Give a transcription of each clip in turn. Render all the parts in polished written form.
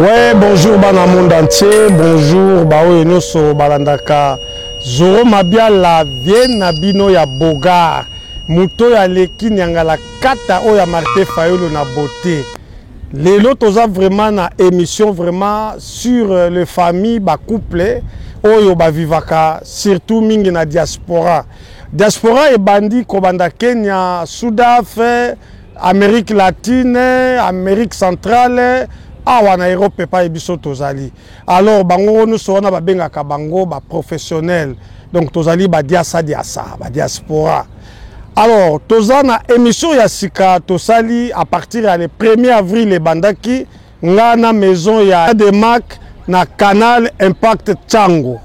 Ouais, bonjour bana monde entier, bonjour bao enoso balandaka Zoro Mabiala vien na bino ya Bogar muto ya leki nyangala kata o ya Martin Fayulu na beauté. Lelo toza vraiment na émission vraiment sur les familles ba couple oyo ba vivaka surtout mingi na diaspora. Diaspora e bandi ko banda Kenya, Sudaf, Amérique latine, Amérique centrale, awa na Europe pa ebiso tozali. Alors bango nous sona ba bengaka bango ba professionnel. Donc tozali ba diasa ba diaspora. Alors tozana émission ya sika tosali à partir du 1er avril le bandaki ngana maison ya de Mac na canal Impact Tchango.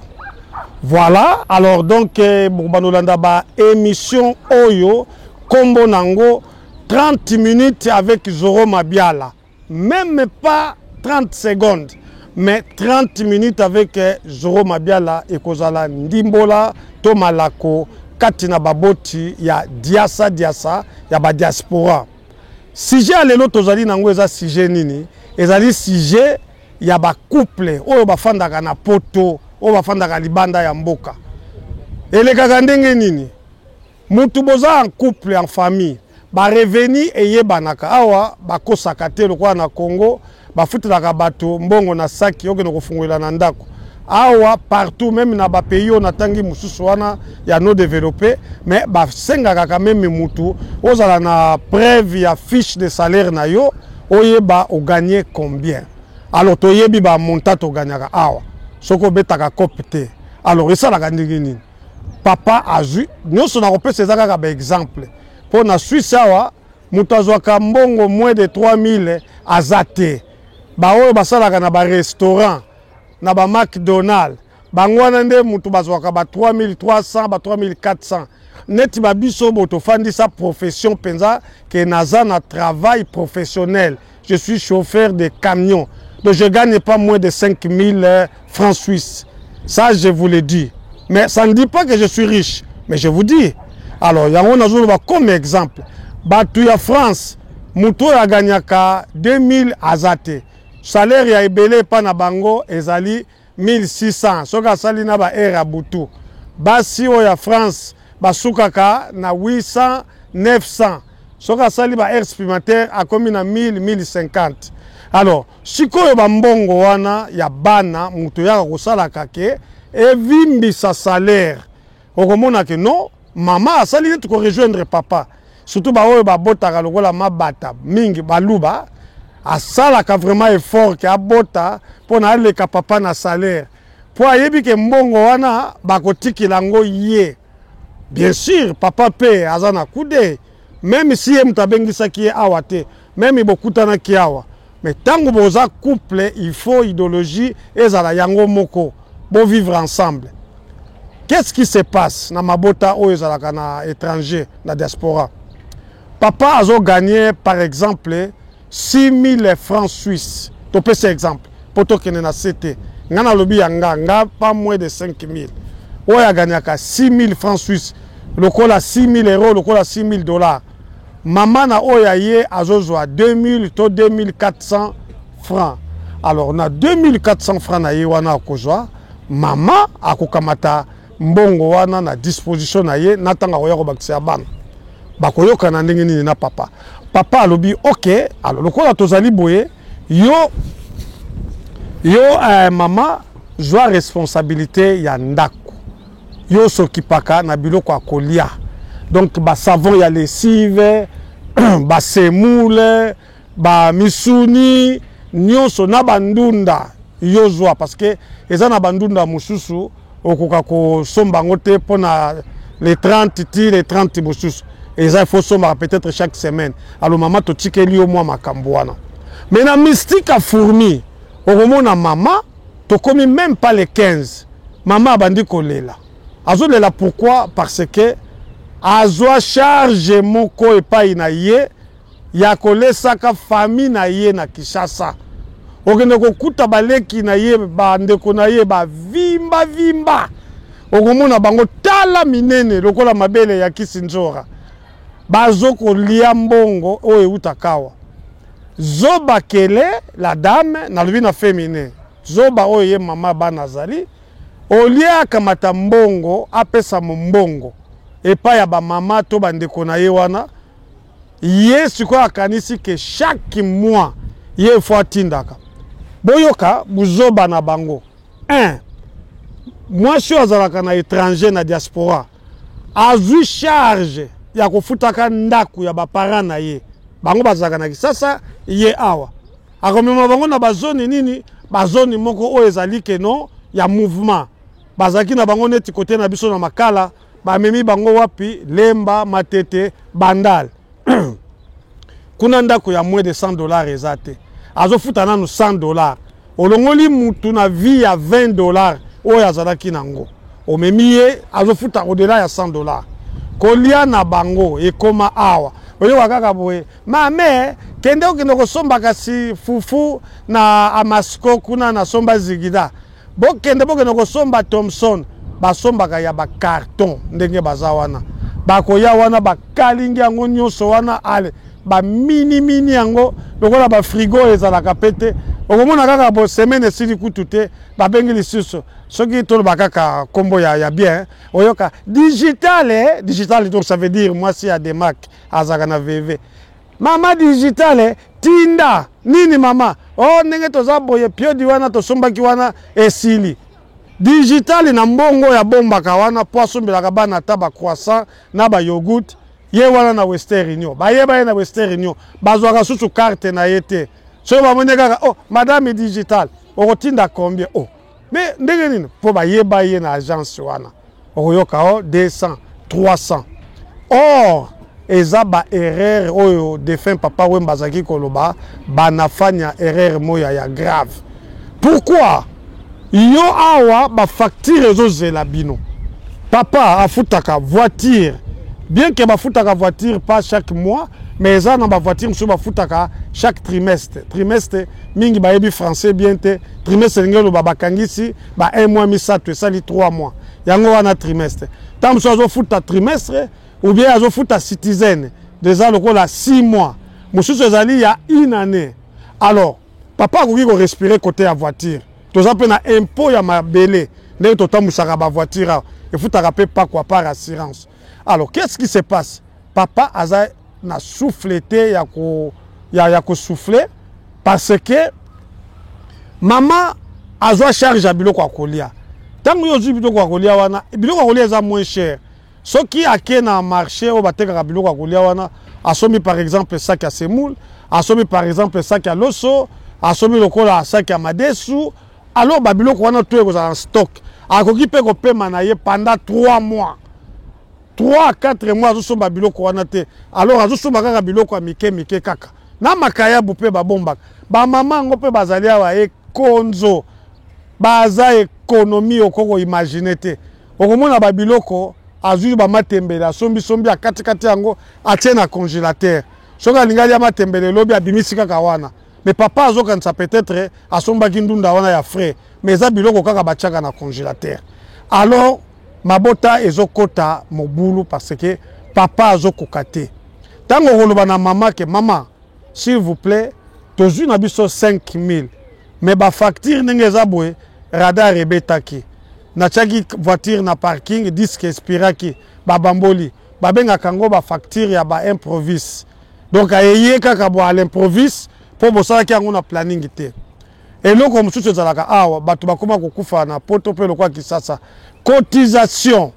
Voilà, alors donc Bourbanolanda ba émission Oyo Kombo Nango 30 minutes avec Zoro Mabiala. Même pas 30 secondes, mais 30 minutes avec Zoro Mabiala et Kozala Ndimbola, Tomalako, Katina Baboti, ya Diasa, ya ba diaspora. Sujet à l'élo tozali nango eza sujet nini? Ezali sujet ya ba couple, oyo bafandaka na poto, oyo bafandaka libanda ya mboka. Elekaka ndenge nini? Mutu boza en couple, en famille. Ba reveni eyebanaka awa bakosaka te lokwa na Congo bafutelaka bato mbongo na saki oke no kofungwela na ndako awa partout même na ba pays on atangi mususu wana ya no développé mais ba sengaka quand même mutu ozala na preuve ya fiche de salaire na yo oyeba o gagner combien. Alors toyebi ba monta to gagnaka awa soko betaka kopte. Alors ça la gandingini papa azu nyonso na kopesa ezaka ba exemple. Pour na Suisse awa mutazwaka mbongo moins de 3000 azate ba oyo basalaka na ba restaurant na ba McDonald's bangwana nde mutu bazwaka ba 3300 ba 3400 neti ba biso boto fandi sa profession penza que naza na travail professionnel. Je suis chauffeur de camion, donc je gagne pas moins de 5000 francs suisses, ça je vous le dis, mais ça ne dit pas que je suis riche, mais je vous dis. Alors, il y a comme exemple, Batu ya France, Muto ya gagnaka 2000 azate. Salaire ya ebele pa na bango ezali 1600. Soka sali na ba era butu. Basi o ya France, basukaka na 800, 900. Soka sali ba air supplémentaire a komi na 1000, 1050. Alors, sikoyo ba mbongo wana ya bana, muto ya kosalaka ke, evimbi sa salaire. Okomona ke non, maman a sali tu ko rejoindre papa surtout ba oyo ba botaka lokola mabata mingi baluba asalaka vraiment effort ke abota pona aleka papa na salaire po ayebi ke mbongo wana bakotikila ngo ye. Bien sûr papa pe azana kude même si ye mutabengisaki ye awa te même ibokutana ki awa mais tango boza couple il faut idéologie ezala yango moko bo vivre ensemble. Qu'est-ce qui se passe na mabota oyo ezalaka na étranger, na diaspora? Papa a gagné par exemple 6000 francs suisses. Tu peux cet exemple. Poto kene na CT. Ngana lobi nga pas moins de 5000. Oyo a gagné 6000 francs suisses. Lokola 6000 euros, lokola 6000 dollars. Maman na oyo ye azozwa 2000 to 2400 francs. Alors on a 2400 francs na ye wana akozwa. Maman akokamata mbongo wana na disposition na ye natanga koya ko bakisa bana bakoyoka na ndenge nini na papa alobi OK. Alors lokola tozali boye yo mama joa responsabilité ya ndako yo sokipaka na biloko akolia donc ba savon ya lessive ba semoule ba misuni nyonso na bandunda yo joa parce que eza na bandunda mususu okoka ko somba ngote pona les 30 ti les 30 mosusu et ça il faut somba peut-être chaque semaine. Alors maman to tikeli au moi makambo wana mais na mystique a fourmi okomona mama to komi même pas les 15 maman abandi kolela azolela. Pourquoi? Parce que azwa charge moko epai na ye ya kolesaka famille na ye na Kinshasa. Okende kokuta baleki na ye bandeko na ye ba vimba okomona bango tala minene lokola mabele ya Kisinzora bazo kolia mbongo oyo utakawa. zoba kele la dame na lui na féminin zoba oye mama banazali olia kamata mbongo apesa mbongo epa ya ba mama to bandeko na ye wana yesu ko akanisi ke chaque mois ye faut tindaka boyoka buzoba na bango 1 moi si azalaka na étranger na diaspora azui charge ya kofutaka ndaku ya ba parents na ye bango bazalaka na kisasa ye awa akomema bango na bazone nini bazone moko o ezali ke no ya mouvement bazaki na bango neti côté na biso na makala bamemi bango wapi lemba matete bandal kuna ndako ya moins de $100 ezate azofuta nanu $100 olongoli mutu na vie ya $20 oyo azalaki nango omemi ye azofuta au-delà ya $100 kolia na bango ekoma awa oyo kaka boye mame kende okende kosomba kasi fufu na amasko kuna na somba zigida bokende bokende kosomba Thomson basombaka ya ba carton ndenge baza wana bakoya wana bakalingi yango nyonso wana ale ba mini yango lokola ba frigo ezalaka pete okomona kaka bo semaine esili kutu te babengi lisusu soki toloba kaka kombo ya bien oyoka digital donc ça veut dire moi si ya demak azaka na VV mama digital tinda nini mama oh ndenge toza boye piodi wana tosombaki wana esili digital na mbongo ya bombaka wana poisson belaka bana taba croissant na ba yogurt ye wana na Western Union bayeba ye na Western Union bazwaka susu carte na yete so bamone kaka oh madame digital okotinda combien oh mais ndenge nini po bayeba ye na agence wana okoyoka oh 200 300 or eza ba erreur oyo défunt papa Wemba zaki koloba banafanya erreur moya ya grave. Pourquoi yo awa ba facture ezozela bino papa afutaka voiture bien que ba futaka voiture pas chaque mois mais eza na ba voiture so ba futaka chaque trimestre mingi ba yebi français bien te trimestre ngelo ba bakangisi ba 1 mois misato esali 3 mois yango wana trimestre tam so azo futa trimestre ou bien azo futa citizen déjà lokola 6 mois mususu ezali ya 1 année alors papa akoki ko respirer côté ya voiture toza pe na impôt ya mabele ndenge totamwisaka ba voiture efutaka pe pas quoi par assurance. Alors qu'est-ce qui se passe? Papa aza na souffleté ya ko souffler parce que maman azwa charge ya biloko akolia. Tango yo zwi biloko akolia wana biloko akolia eza moins cher. Soki ake na marché o batekaka biloko akolia wana asomi par exemple sac ya semoule, asomi par exemple sac ya loso, asomi lokola sac ya madesu, alors ba biloko wana to ekozala en stock. Akoki pe ko pema na ye pendant 3 mois. 3 à 4 mois azosomba biloko wana te. Alors azosomba kaka biloko ya mike kaka. Na makaya bupe ba bombaka. Ba mama ngo pe bazali awa ekonzo. Baza économie okoko imaginer te. Okomona ba biloko azui ba matembele sombi a kati yango atie na congélateur. Soka lingali ya matembele lobi abimisi kaka wana. Mais papa azokanisa peut-être asombaki ndunda wana ya frais. Mais za biloko kaka batiaka na congélateur. Alors mabota ezokota mobulu parce que papa azokoka te. Tango koloba na mama ke mama s'il vous plaît tozui na biso 5000 mais ba facture ndenge eza boye radar ebetaki na tiaki voiture na parking disque expiraki babamboli babengaka ngo ba facture ya ba improvise donc ayeye kaka bo à l'improvise po bosalaki yango na planning te. Eloko mosusu ezalaka awa bato bakoma kokufa na poto pe lokwa kisasa cotisation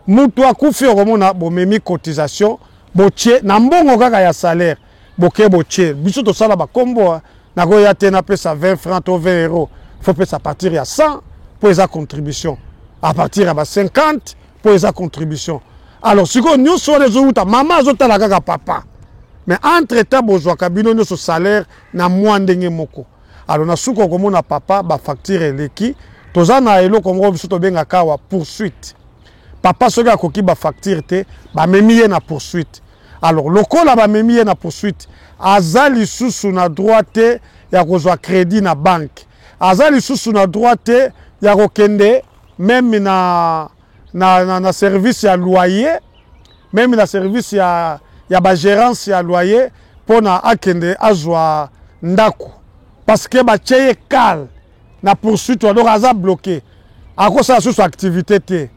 mutu akufi okomona bomemi cotisation botie na mbongo kaka ya salaire boke botie biso tosala bakombo na koya te na pesa 20 francs ou 20 euros faut pesa partir ya 100 pour esa contribution à partir ya ba 50 pour esa contribution. Alors siko nyonso wana ezouta mama azotala kaka papa mais entre temps bozwaka bino nyonso salaire na mwa ndenge moko. Alors na suko komona papa ba facture eleki toza na eloko ngo biso tobengaka wa poursuite. Papa soki akoki ba facture te ba memi ye na poursuite. Alors lokola ba memi ye na poursuite aza lisusu na droit te ya kozwa crédit na banque. Aza lisusu na droit te ya kokende même na service ya loyer, même na service ya ba gérance ya loyer pona akende azwa ndako parce que batie kal na poursuite alors aza bloqué à cause de sa activité te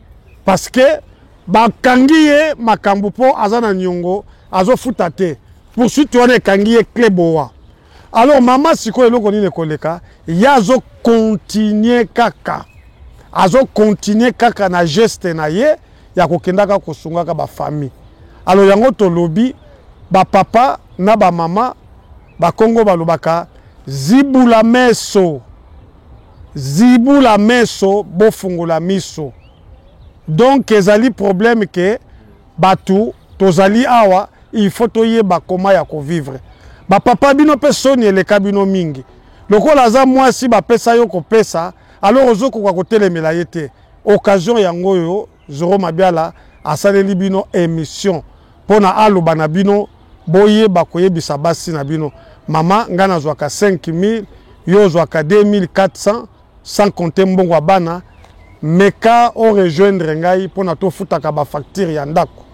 parce que bakangi ye makambo po aza na nyongo azo futa te poursuite wana ekangi ye clé boa. Alors maman sikoyo eloko nini ekoleka ya azo continuer kaka na geste na ye ya kokendaka kosungaka ba famille. Alors yango tolobi ba papa na ba mama ba Kongo balobaka zibula meso bofungula miso. Donc ezali problème que batu tozali awa il faut toyeba koma ya ko vivre. Ba papa bino pe soni eleka bino mingi. Lokola za mwasi ba pesa yo ko pesa alors ozoko kwa kotelemela yete. Occasion yango yo Zoro Mabiala asaleli bino émission pona aloba na bino boye bakoyebisa basi na bino mama ngana zwaka 5000 yo zwaka 2400 sans compter mbongo wa bana meka o rejoindre ngai pona to futaka ba facture ya ndako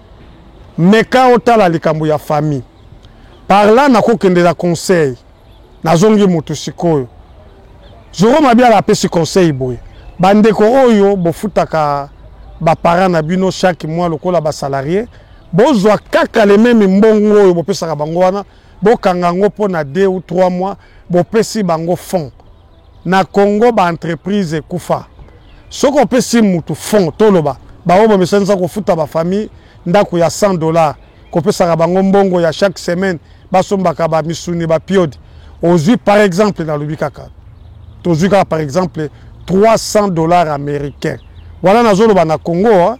meka otala likambo ya famille par là nakokende la conseil nazongi mutu sikoyo Zoro Mabiala apesi conseil boye bandeko oyo bofutaka ba parents na bino chaque mois lokola ba salarié bozwa kaka le même mbongo oyo bopesaka bango wana bokanga ngo pona 2 ou 3 mois bopesi bango fond na Congo ba entreprise kufa soko opesi mutu fond toloba ba obo mesenza ko futa ba famille ndako ya $100 kopesaka bango mbongo ya chaque semaine basombaka ba misuni ba piodi ozui par exemple na lubikaka tozui ka par exemple $300 américains. Voilà na zolo ba na Congo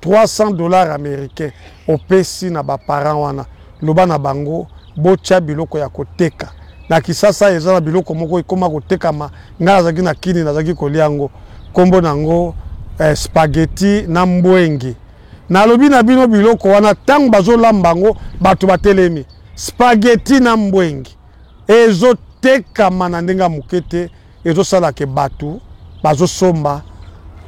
$300 américains opesi na ba parents wana loba na bango bocha biloko ya koteka na kisasa ezala biloko moko ikoma koteka ma ngala zaki na kini na zaki koliango kombo nango spaghetti na mbwengi na lobi na bino biloko wana tango bazolamba ngo batu batelemi spaghetti na mbwengi ezo teka mana ndenga mukete ezo sala ke batu bazo somba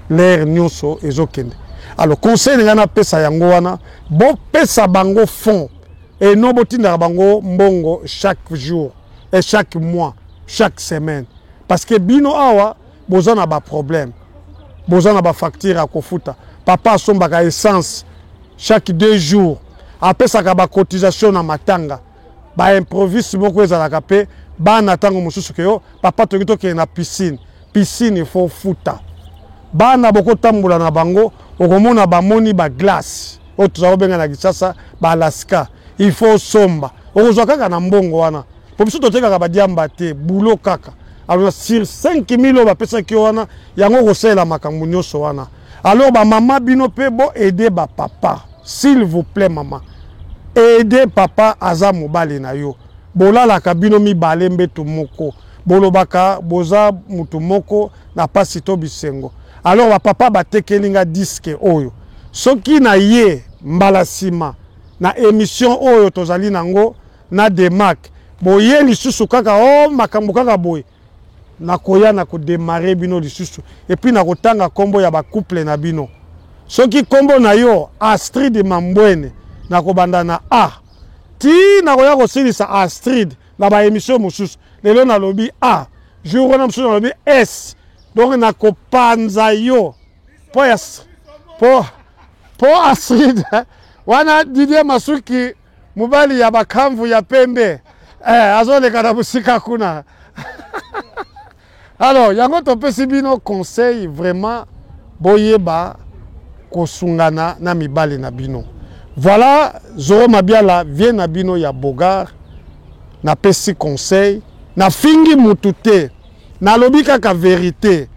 l'air nyonso ezokende. Alors conseil ngana pesa yango wana bo pesa bango fond et non botinda bango mbongo chaque jour et chaque mois chaque semaine parce que bino awa bozana ba problème bozana ba facture à kofuta papa somba ka essence chaque 2 jours apesa ka ba cotisation na matanga ba improvise moko ezalaka pe ba na tango mususu keyo papa tokito ke na piscine il faut futa bana boko tambula na bango okomona bamoni ba glace o tuzao benga na kisasa ba Alaska il faut somba okozwa kaka na mbongo wana po biso toteka ba diamba te boulot kaka alors sur 5000 ba pesa ki wana yango kosela makambo nyonso wana alors ba mama bino pe bo aider ba papa s'il vous plaît maman aider papa aza mobali na yo bolala ka bino mi balembe to moko bolobaka boza mutu moko na pasi to bisengo. Alors ba papa batekelinga disque oyo soki na ye mbala sima na émission oyo tozali nango na demak boye lisusu kaka o makambo kaka boye nakoya na ko démarrer bino lisusu et puis na kotanga kombo ya ba couple na bino soki kombo na yo Astrid Mambwene na kobanda na A ti na koya ko silisa Astrid na ba émission mususu lelo na lobi A jour na mususu na lobi S donc na kopanza yo po Astrid wana Didier Masuki mubali ya bakamvu ya pembe azoleka na musika kuna. Alors yango topesi bino conseil vraiment boyeba kosungana na mibali na bino. Voilà Zoro Mabiala vient na bino ya Bogar na pesi conseil na fingi mutute na lobi kaka vérité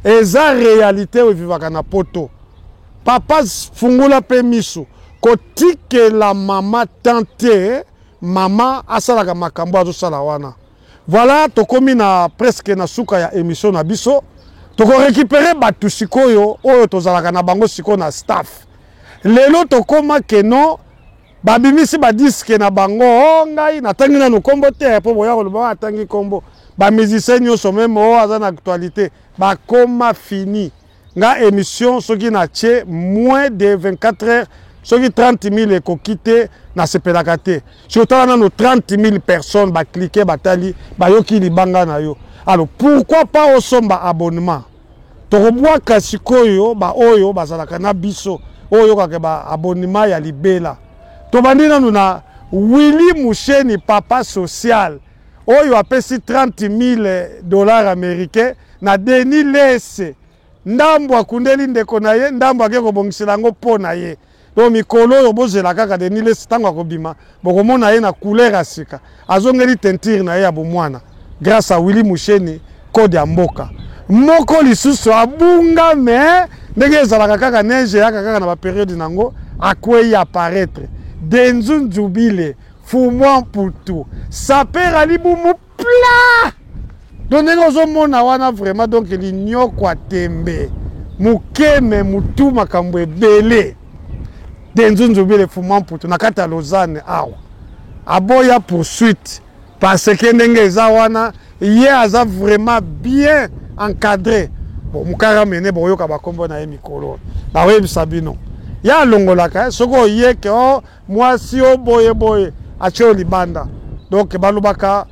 eza réalité o vivaka na poto papa fungula pe miso kotike la mama tante mama asalaka makambo azosala wana. Voilà tokomi na presque na suka ya émission na biso toko récupérer batu sikoyo oyo tozalaka na bango siko na staff lelo tokoma keno babimisi ba disque na bango ngai natangi na kombo te po boya ko ba atangi kombo ba musicien nyonso même o aza na actualité ba koma fini nga émission soki na tie moins de 24 heures soki 30 000 ekokite na sepelaka te surtout na no 30 000 personnes ba cliquer batali bayoki libanga na yo. Alors pourquoi pas osomba abonnement tokobwaka sikoyo ba oyo bazalaka na biso oyo kaka ba abonnement ya libela tobandi nanu na Willy Musheni papa social oyo apesi 30 000 américains na Denis Lese ndambo akundeli ndeko na ye ndambo ake kobongisela ngo po na ye do mikolo oyo bozela kaka Denis Lese tango akobima bokomona ye na couleur ya sika azongeli teinture na ye ya bomwana grâce à Willy Musheni code ya mboka moko lisusu abunga me ndenge ezalaka kaka neige yaka kaka na ba période nango akwei apparaître Denzu Njubile Fumwa Mputu sapera libumu pla donc ndenge ozomona wana vraiment donc linyokwa tembe mukeme mutu makambo ebele Denzu Njubile Fumwa Mputu na kati ya Lausanne awa aboya poursuite parce que ndenge eza wana ye aza vraiment bien encadré bon mukara mene boyoka bakombo na ye mikolo bawebisa bino ya longolaka soko yeke o mwasi o boye boye acho libanda donc balobaka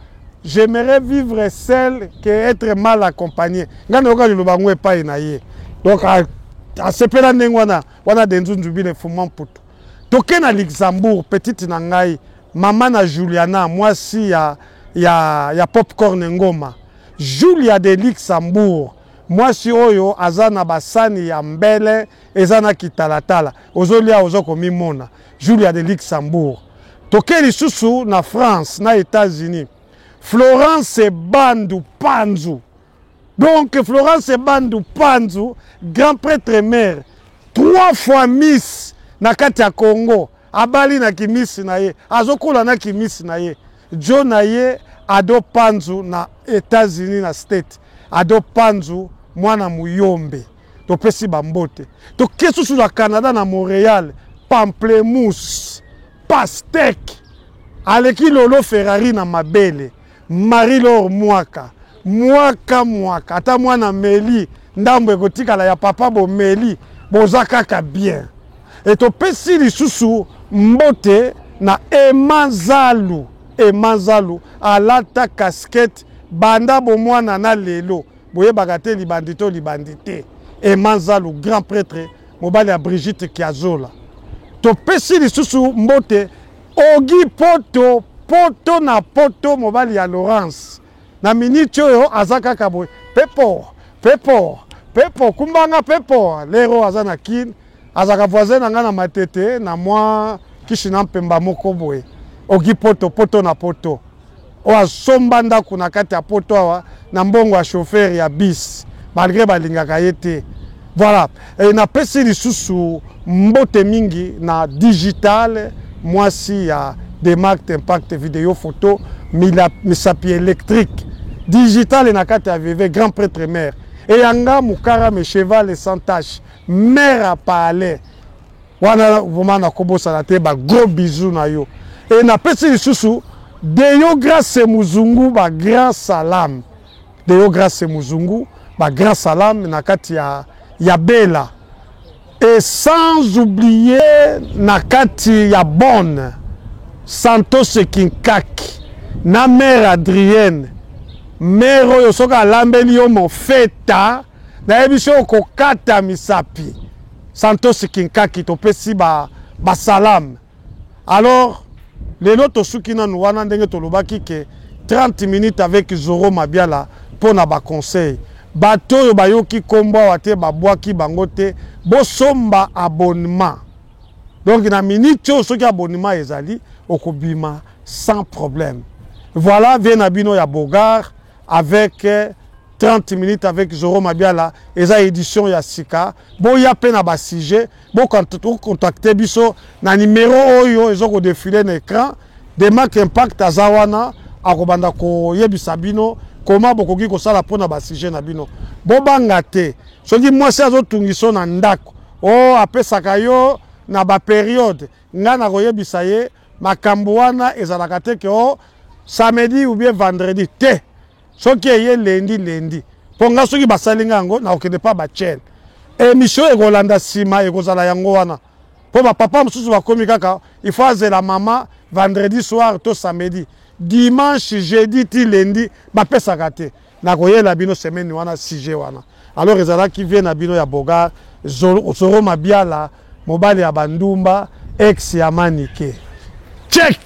j'aimerais vivre seul que être mal accompagné ngana yoka liloba ngwe pa na ye donc a sepela ndenge wana Denzu Njubile Fumwa Mputu toke na Luxembourg petite na ngai mama na Juliana mwasi ya popcorn ngoma Julia de Luxembourg mwasi oyo azana basani ya mbele ezana kitalatala ozolia ozoko mimona Julia de Luxembourg toke lisusu na France na États-Unis Florence Bandu Panzu donc Florence Bandu Panzu grand prêtre mère 3 fois Miss na kati ya Congo abali na kimisi na ye azokola na kimisi na ye jo na ye ado Panzu na États-Unis na state ado Panzu mwana muyombe topesi bambote toke susu na Canada na Montréal pamplemousse pastèque aleki lolo Ferrari na mabele Marie-Laure mwaka ata mwana Meli ndambo ekotikala ya papa bo Meli boza kaka bien et topesi lisusu mbote na Emanzalu alata casquette banda bo mwana na lelo boyebaka te libandite Emanzalu grand prêtre mobali ya Brigitte Kiazola topesi lisusu mbote Ogi poto na poto mobali ya Laurence na minute oyo azaka kaboy pepo kumbanga pepo lero azana kin azaka voisin nga na matete na mwa kishina mpemba moko boye Ogi poto na poto o asomba ndako na kati ya poto awa na mbongo ya chauffeur ya bis malgré balingaka yete voilà et na pesi lisusu mbote mingi na digital mwasi ya Demark Impact vidéo photo misapi électrique digital na kati ya VV grand prêtre mère et yanga mukara me cheval sans tache mère à parler wana vomana kobosa na te ba gros bisous na yo et na pesi lisusu Deyo Grâce Muzungu ba grand salam Deyo Grâce Muzungu ba grand salam na kati ya Bela et sans oublier na kati ya Bonne Santos Kinkaki na mère Adrienne mère oyo soka lambeli yo mofeta na ebiso kokata misapi Santos Kinkaki topesi ba salam alors lelo tosuki nanu wana ndenge tolobaki ke 30 minutes avec Zoro Mabiala pona ba conseil bato oyo bayoki kombo wate babwaki bango te bosomba abonnement donc na minute oyo soki abonnement ezali okobima sans problème voilà vient abino ya Bogard avec 30 minutes avec Zoro Mabiala eza édition ya sika boya pe na ba sujet bo contacter biso na numéro oyo ezoko défiler na écran Demark Impact azawana akobanda ko yebisa bino comment bokoki kosala pona ba sujet na bino bobanga te soki mwasi azotungiso na ndako o apesaka yo na ba période ngana koyebisa ye makambo wana ezalaka te ke o samedi ou bien vendredi te soki eye lundi ponga soki basalinga yango na okende pa ba chaîne émission ekolanda sima ekozala yango wana Pour ma papa, il faut faire la maman vendredi soir, tout samedi. Dimanche, jeudi, lundi, ma pèse à gâter. Na koye la bino semaine wana CG wana. Alors les ala qui viennent à bino ya Bogar, Zoro Mabiala, Mobali ya Bandumba, ex ya Manike. Check.